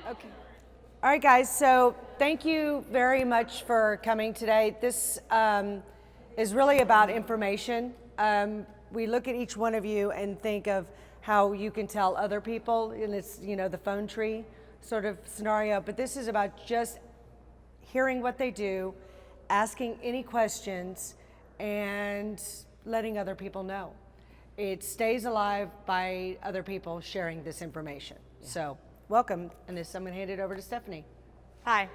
Okay. All right, guys. So thank you very much for coming today. This is really about information. We look at each one of you and think of how you can tell other people, and it's, the phone tree sort of scenario. But this is about just hearing what they do, asking any questions, and letting other people know. It stays alive by other people sharing this information. Yeah. So welcome, and I'm going to hand it over to Stephanie. Hi.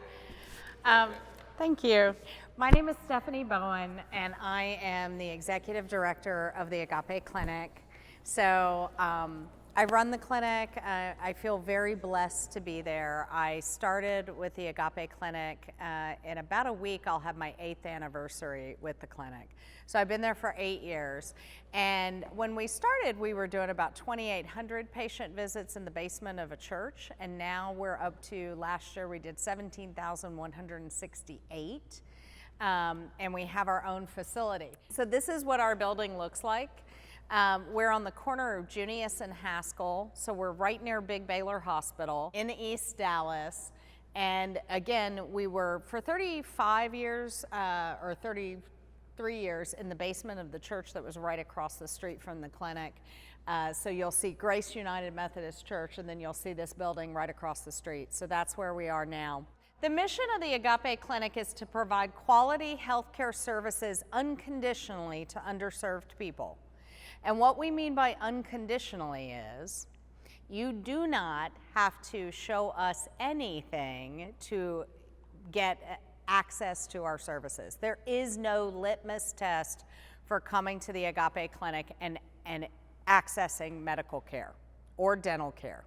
Thank you. My name is Stephanie Bowen, and I am the Executive Director of the Agape Clinic. So I run the clinic. I feel very blessed to be there. I started with the Agape Clinic. In about a week, I'll have my 8th anniversary with the clinic. So I've been there for 8 years. And when we started, we were doing about 2,800 patient visits in the basement of a church. And now we're up to, last year we did 17,168. And we have our own facility. So this is what our building looks like. We're on the corner of Junius and Haskell, so we're right near Big Baylor Hospital in East Dallas. And again, we were for 35 years or 33 years in the basement of the church that was right across the street from the clinic. So you'll see Grace United Methodist Church, and then you'll see this building right across the street. So that's where we are now. The mission of the Agape Clinic is to provide quality healthcare services unconditionally to underserved people. And what we mean by unconditionally is you do not have to show us anything to get access to our services. There is no litmus test for coming to the Agape Clinic and accessing medical care or dental care.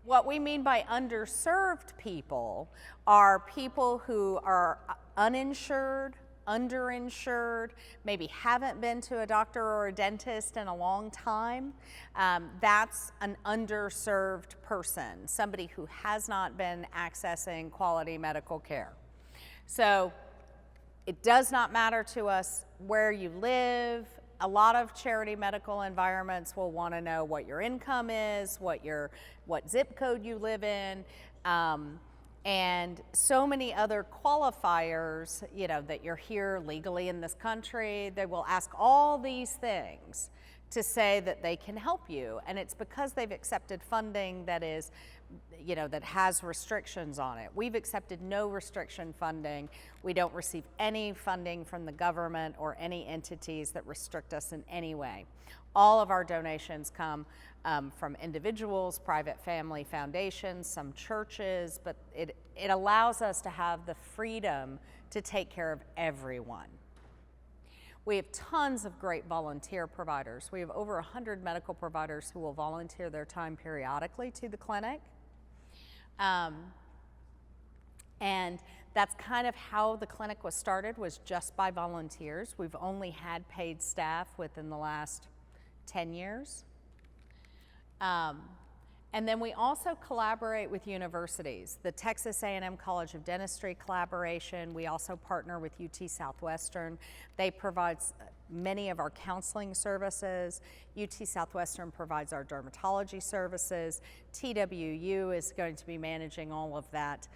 What we mean by underserved people are people who are uninsured, underinsured, maybe haven't been to a doctor or a dentist in a long time. That's an underserved person, somebody who has not been accessing quality medical care. So it does not matter to us where you live. A lot of charity medical environments will want to know what your income is, what zip code you live in, and so many other qualifiers, that you're here legally in this country. They will ask all these things to say that they can help you. And it's because they've accepted funding that is, that has restrictions on it. We've accepted no restriction funding. We don't receive any funding from the government or any entities that restrict us in any way. All of our donations come from individuals, private family foundations, some churches, but it allows us to have the freedom to take care of everyone. We have tons of great volunteer providers. We have over 100 medical providers who will volunteer their time periodically to the clinic. And that's kind of how the clinic was started, was just by volunteers. We've only had paid staff within the last 10 years. And then we also collaborate with universities. The Texas A&M College of Dentistry collaboration. We also partner with UT Southwestern. They provide many of our counseling services. UT Southwestern provides our dermatology services. TWU is going to be managing all of that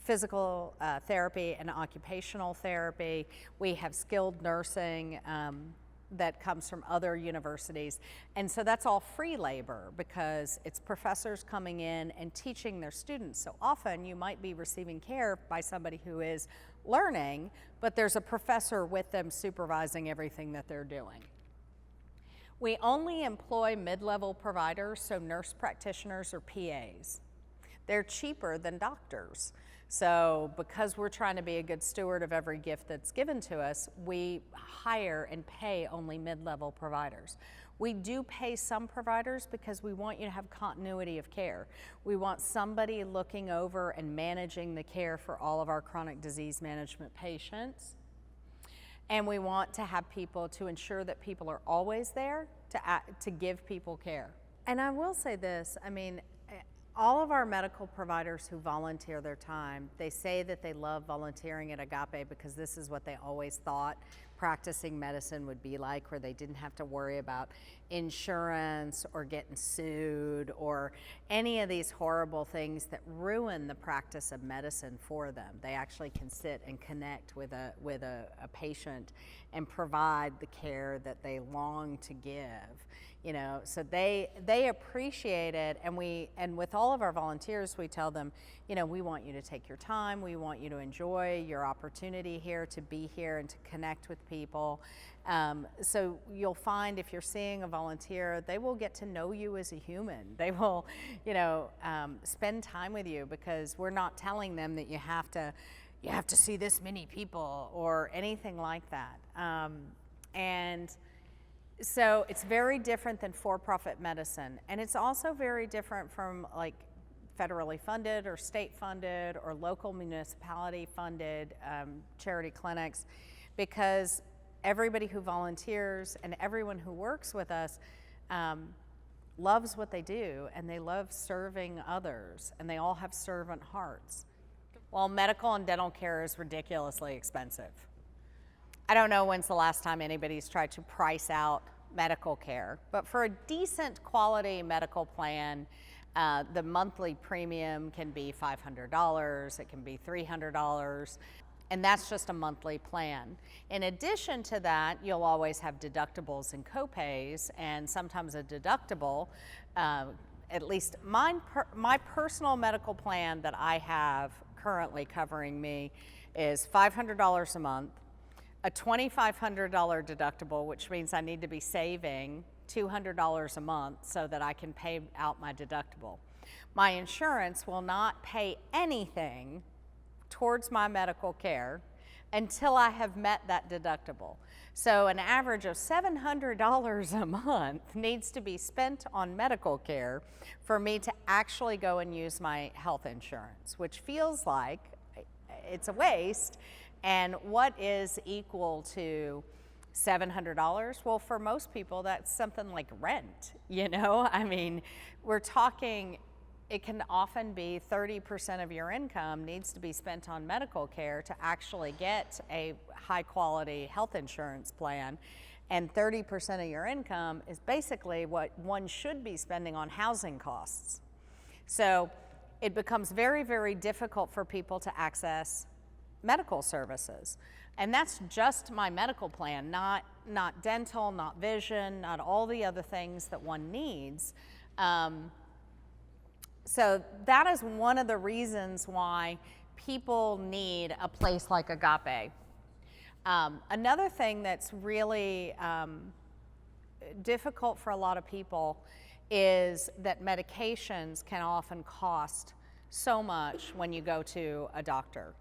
physical therapy and occupational therapy. We have skilled nursing that comes from other universities. And so that's all free labor because it's professors coming in and teaching their students. So often you might be receiving care by somebody who is learning, but there's a professor with them supervising everything that they're doing. We only employ mid-level providers, so nurse practitioners or PAs. They're cheaper than doctors. So because we're trying to be a good steward of every gift that's given to us, we hire and pay only mid-level providers. We do pay some providers because we want you to have continuity of care. We want somebody looking over and managing the care for all of our chronic disease management patients. And we want to have people to ensure that people are always there to give people care. And I will say this, all of our medical providers who volunteer their time, they say that they love volunteering at Agape because this is what they always thought practicing medicine would be like, where they didn't have to worry about insurance or getting sued or any of these horrible things that ruin the practice of medicine for them. They actually can sit and connect with a patient and provide the care that they long to give. You know, so they appreciate it, and with all of our volunteers, we tell them, you know, we want you to take your time, we want you to enjoy your opportunity here, to be here and to connect with people. So you'll find if you're seeing a volunteer, they will get to know you as a human. They will, you know, spend time with you, because we're not telling them that you have to see this many people or anything like that. And so it's very different than for-profit medicine, and it's also very different from like federally funded or state funded or local municipality funded charity clinics, because everybody who volunteers and everyone who works with us loves what they do, and they love serving others, and they all have servant hearts. Well, medical and dental care is ridiculously expensive. I don't know when's the last time anybody's tried to price out medical care, but for a decent quality medical plan, the monthly premium can be $500, it can be $300, and that's just a monthly plan. In addition to that, you'll always have deductibles and copays, and sometimes a deductible, at least my personal medical plan that I have currently covering me is $500 a month, a $2,500 deductible, which means I need to be saving $200 a month so that I can pay out my deductible. My insurance will not pay anything towards my medical care until I have met that deductible. So an average of $700 a month needs to be spent on medical care for me to actually go and use my health insurance, which feels like it's a waste. And what is equal to $700? Well, for most people, that's something like rent, you know? I mean, we're talking, it can often be 30% of your income needs to be spent on medical care to actually get a high quality health insurance plan. And 30% of your income is basically what one should be spending on housing costs. So it becomes very, very difficult for people to access medical services. And that's just my medical plan, not dental, not vision, not all the other things that one needs. So that is one of the reasons why people need a place like Agape. Another thing that's really difficult for a lot of people is that medications can often cost so much when you go to a doctor.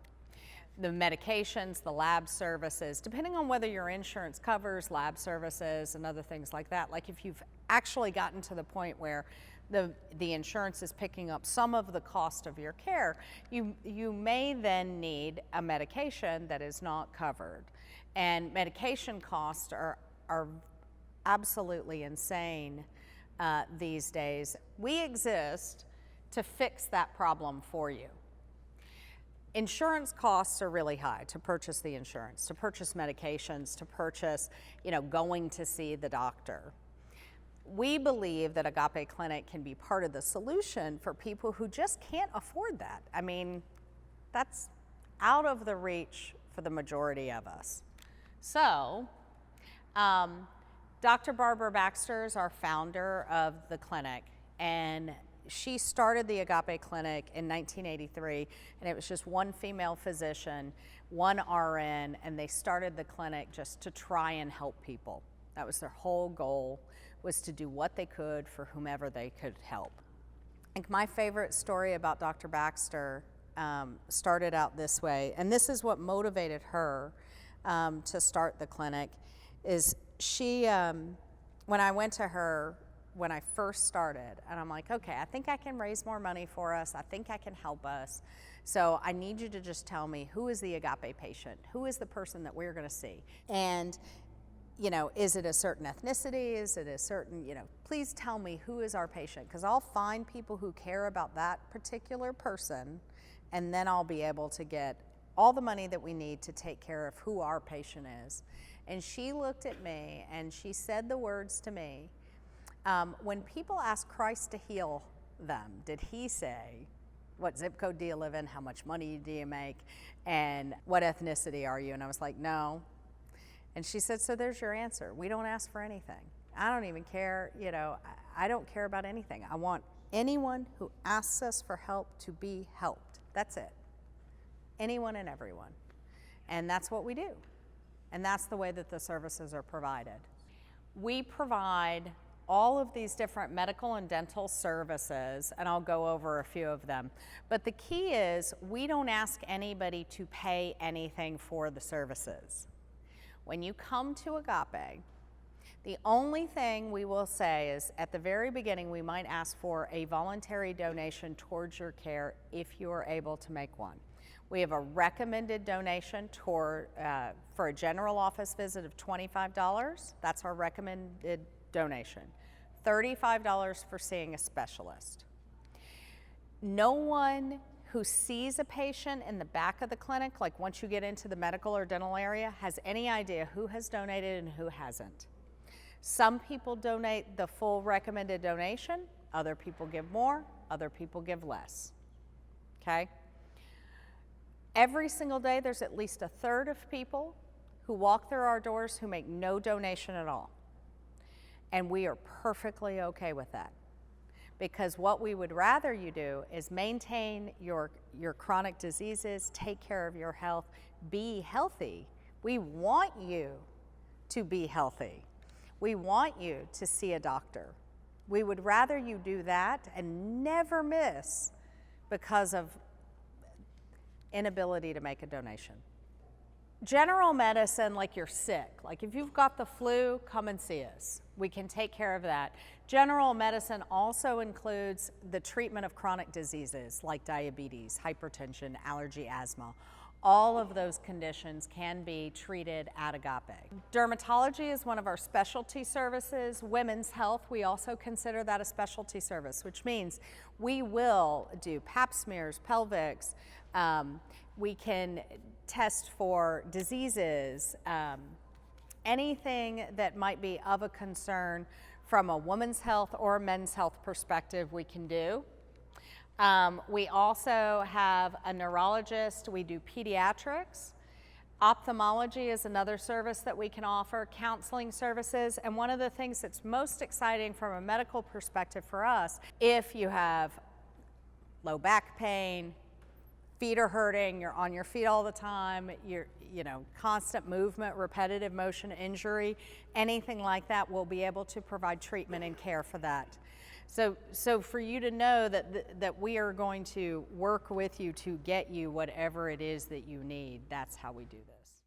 The medications, the lab services, depending on whether your insurance covers lab services and other things like that. Like if you've actually gotten to the point where the insurance is picking up some of the cost of your care, you may then need a medication that is not covered. And medication costs are absolutely insane these days. We exist to fix that problem for you. Insurance costs are really high to purchase the insurance, to purchase medications, to purchase, you know, going to see the doctor. We believe that Agape Clinic can be part of the solution for people who just can't afford that. I mean, that's out of the reach for the majority of us. So, Dr. Barbara Baxter is our founder of the clinic, and she started the Agape Clinic in 1983, and it was just one female physician, one RN, and they started the clinic just to try and help people. That was their whole goal, was to do what they could for whomever they could help. I think my favorite story about Dr. Baxter started out this way, and this is what motivated her to start the clinic, is she, when I went to her when I first started, and I'm like, okay, I think I can raise more money for us, I think I can help us, so I need you to just tell me, who is the Agape patient? Who is the person that we're gonna see? And is it a certain ethnicity? Is it a certain, please tell me who is our patient, because I'll find people who care about that particular person, and then I'll be able to get all the money that we need to take care of who our patient is. And she looked at me and she said the words to me, when people ask Christ to heal them, did he say, what zip code do you live in? How much money do you make? And what ethnicity are you? And I was like, no. And she said, so there's your answer. We don't ask for anything. I don't even care, I don't care about anything. I want anyone who asks us for help to be helped. That's it. Anyone and everyone. And that's what we do. And that's the way that the services are provided. We provide all of these different medical and dental services, and I'll go over a few of them. But the key is we don't ask anybody to pay anything for the services. When you come to Agape, the only thing we will say is at the very beginning, we might ask for a voluntary donation towards your care if you are able to make one. We have a recommended donation for a general office visit of $25. That's our recommended donation. $35 for seeing a specialist. No one who sees a patient in the back of the clinic, like once you get into the medical or dental area, has any idea who has donated and who hasn't. Some people donate the full recommended donation, other people give more, other people give less, okay? Every single day, there's at least a third of people who walk through our doors who make no donation at all. And we are perfectly okay with that. Because what we would rather you do is maintain your chronic diseases, take care of your health, be healthy. We want you to be healthy. We want you to see a doctor. We would rather you do that and never miss because of inability to make a donation. General medicine, like you're sick, like if you've got the flu, come and see us. We can take care of that. General medicine also includes the treatment of chronic diseases like diabetes, hypertension, allergy, asthma. All of those conditions can be treated at Agape. Dermatology is one of our specialty services. Women's health, we also consider that a specialty service, which means we will do pap smears, pelvics, we can test for diseases, anything that might be of a concern from a woman's health or a men's health perspective we can do. We also have a neurologist, we do pediatrics. Ophthalmology is another service that we can offer, counseling services, and one of the things that's most exciting from a medical perspective for us, if you have low back pain, feet are hurting, you're on your feet all the time, constant movement, repetitive motion injury, anything like that, we'll be able to provide treatment and care for that. So for you to know that we are going to work with you to get you whatever it is that you need, that's how we do this.